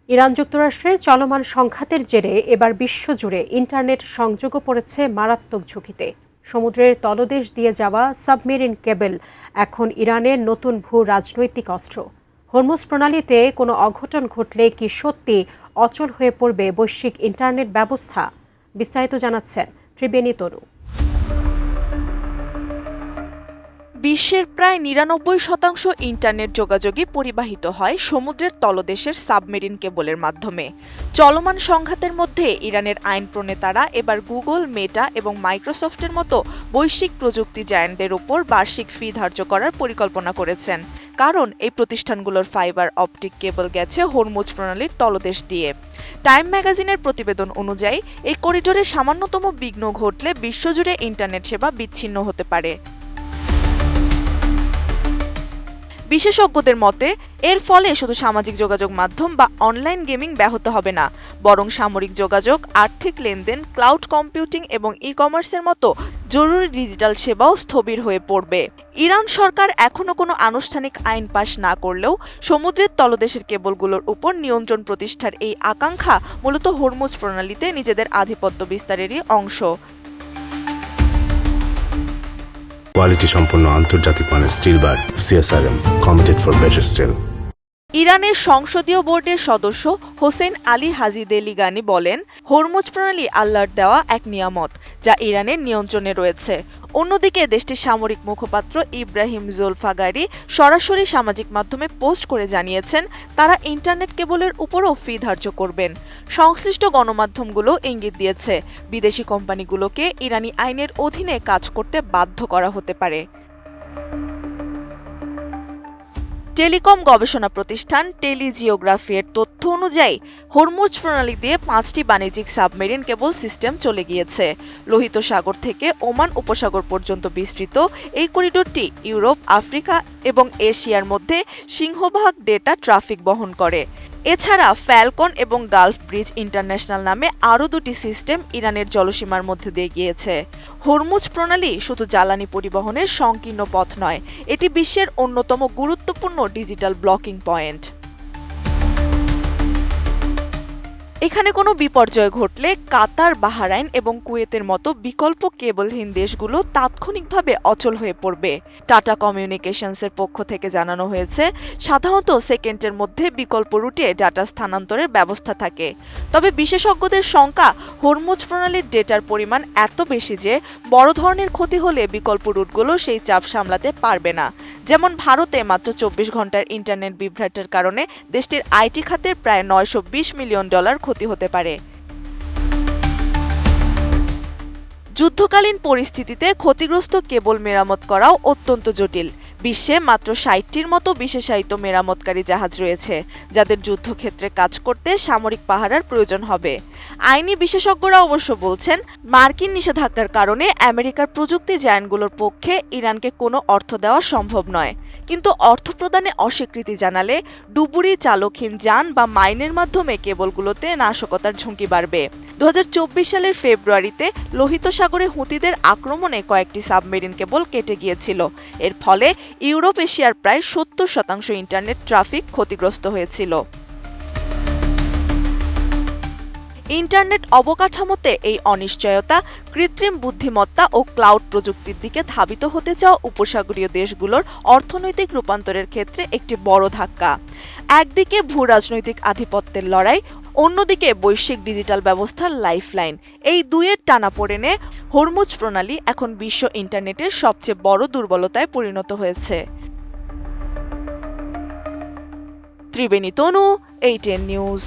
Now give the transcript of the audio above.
Iran যুক্তরাষ্ট্রে চলমান সংঘাতের জেরে এবার বিশ্বজুড়ে ইন্টারনেট সংযোগও পড়েছে মারাত্মক ঝুঁকিতে। সমুদ্রের তলদেশ দিয়ে যাওয়া সাবমেরিন কেবল এখন ইরানের নতুন ভূ রাজনৈতিক অস্ত্র। হরমুজ প্রণালীতে কোনো অঘটন ঘটলে কি সত্যি অচল হয়ে পড়বে বৈশ্বিক ইন্টারনেট ব্যবস্থা? বিস্তারিত জানাচ্ছেন ত্রিবেণী তনু। বিশ্বের প্রায় ৯৯% ইন্টারনেট যোগাযোগই পরিবাহিত হয় সমুদ্রের তলদেশের সাবমেরিন কেবলের মাধ্যমে। চলমান সংঘাতের মধ্যে ইরানের আইন প্রণেতারা এবার গুগল, মেটা এবং মাইক্রোসফটের মতো বৈশ্বিক প্রযুক্তি জায়ান্টদের ওপর বার্ষিক ফি ধার্য করার পরিকল্পনা করেছেন, কারণ এই প্রতিষ্ঠানগুলোর ফাইবার অপটিক কেবল গেছে হরমুজ প্রণালীর তলদেশ দিয়ে। টাইম ম্যাগাজিনের প্রতিবেদন অনুযায়ী এই করিডোরে সামান্যতম বিঘ্ন ঘটলে বিশ্বজুড়ে ইন্টারনেট সেবা বিচ্ছিন্ন হতে পারে। বিশেষজ্ঞদের মতে এর ফলে শুধু সামাজিক যোগাযোগ মাধ্যম বা অনলাইন গেমিং ব্যাহত হবে না, বরং সামরিক যোগাযোগ, আর্থিক লেনদেন, ক্লাউড কম্পিউটিং এবং ই-কমার্সের মতো জরুরি ডিজিটাল সেবাও স্থবির হয়ে পড়বে। ইরান সরকার এখনো কোনো আনুষ্ঠানিক আইন পাশ না করলেও সমুদ্রের তলদেশের কেবলগুলোর উপর নিয়ন্ত্রণ প্রতিষ্ঠার এই আকাঙ্ক্ষা মূলত হরমুজ প্রণালীতে নিজেদের আধিপত্য বিস্তারেরই অংশ। কোয়ালিটি সম্পন্ন আন্তর্জাতিক মানের still bar CSRM, committed for better still. ইরানের সংসদীয় বোর্ডের সদস্য হোসেন আলী হাজিদেলিগানি বলেন, হরমুজ প্রণালী আল্লাহর দেওয়া এক নিয়ামত যা ইরানের নিয়ন্ত্রণে রয়েছে। অন্যদিকে দেশটির সামরিক মুখপাত্র ইব্রাহিম জোলফাগারি সরাসরি সামাজিক মাধ্যমে পোস্ট করে জানিয়েছেন তারা ইন্টারনেট কেবলের উপরও ফি ধার্য করবেন। সংশ্লিষ্ট গণমাধ্যমগুলো ইঙ্গিত দিয়েছে বিদেশি কোম্পানিগুলোকে ইরানি আইনের অধীনে কাজ করতে বাধ্য করা হতে পারে। টেলিকম গবেষণা প্রতিষ্ঠান টেলিজিওগ্রাফি এর তথ্য অনুযায়ী হরমুজ প্রণালী দিয়ে 5টি বাণিজ্যিক সাবমেরিন কেবল সিস্টেম চলে গিয়েছে। লোহিত সাগর থেকে ওমান উপসাগর পর্যন্ত বিস্তৃত এই করিডোরটি ইউরোপ, আফ্রিকা এবং এশিয়ার মধ্যে সিংহভাগ ডেটা ট্রাফিক বহন করে। এছাড়া ফ্যালকন এবং গালফ ব্রিজ ইন্টারন্যাশনাল নামে আরও 2টি সিস্টেম ইরানের জলসীমার মধ্যে দিয়ে গিয়েছে। হরমুজ প্রণালী শুধু জ্বালানি পরিবহনের সংকীর্ণ পথ নয়, এটি বিশ্বের অন্যতম গুরুত্বপূর্ণ ডিজিটাল ব্লকিং পয়েন্ট। এখানে কোনো বিপর্যয় ঘটলে কাতার, বাহরাইন এবং কুয়েতের মতো বিকল্প কেবলহীন দেশগুলো তাৎক্ষণিকভাবে অচল হয়ে পড়বে। টাটা কমিউনিকেশনসের পক্ষ থেকে জানানো হয়েছে, সাধারণত সেকেন্ডের মধ্যে বিকল্প রুটে ডাটা স্থানান্তরের ব্যবস্থা থাকে। তবে বিশেষজ্ঞদের শঙ্কা, হরমুজ প্রণালীর ডেটার পরিমাণ এত বেশি যে বড় ধরনের ক্ষতি হলে বিকল্প রুটগুলো সেই চাপ সামলাতে পারবে না। যেমন ভারতে মাত্র 24 ঘন্টার ইন্টারনেট বিভ্রাটের কারণে দেশটির আইটি খাতের প্রায় $920 মিলিয়ন ক্ষতি হতে পারে। যুদ্ধকালীন পরিস্থিতিতে ক্ষতিগ্রস্ত কেবল মেরামত করাও অত্যন্ত জটিল। বিশ্বে মাত্র 60টির মতো বিশেষায়িত মেরামতকারী জাহাজ রয়েছে, যাদের যুদ্ধক্ষেত্রে কাজ করতে সামরিক পাহারার প্রয়োজন হবে। আইনি বিশেষজ্ঞরা অবশ্য বলছেন, মার্কিন নিষেধাজ্ঞার কারণে আমেরিকার প্রযুক্তি জায়ান্টগুলোর পক্ষে ইরানকে কোনো অর্থ দেওয়া সম্ভব নয়। কিন্তু অর্থ প্রদানে অস্বীকৃতি জানালে ডুবুরি, চালকহীন যান বা মাইনের মাধ্যমে কেবলগুলোতে নাশকতার ঝুঁকি বাড়বে। 2024 সালের ফেব্রুয়ারিতে লোহিত সাগরে হুতিদের আক্রমণে কয়েকটি সাবমেরিন কেবল কেটে গিয়েছিল। এর ফলে ইউরোপ, এশিয়ার প্রায় 70% ইন্টারনেট ট্রাফিক ক্ষতিগ্রস্ত হয়েছিল। ইন্টারনেট অবকাঠামোতে এই অনিশ্চয়তা কৃত্রিম বুদ্ধিমত্তা ও ক্লাউড প্রযুক্তির দিকে ধাবিত হতে চাওয়া উপসাগরীয় দেশগুলোর অর্থনৈতিক রূপান্তরের ক্ষেত্রে একটি বড় ধাক্কা। একদিকে ভূ রাজনৈতিক আধিপত্যের লড়াই, অন্যদিকে বৈশ্বিক ডিজিটাল ব্যবস্থার লাইফলাইন। এই দুইয়ের টানাপোড়েনে হরমুজ প্রণালী এখন বিশ্ব ইন্টারনেটের সবচেয়ে বড় দুর্বলতায় পরিণত হয়েছে। ত্রিবেণী তনু, ATN নিউজ।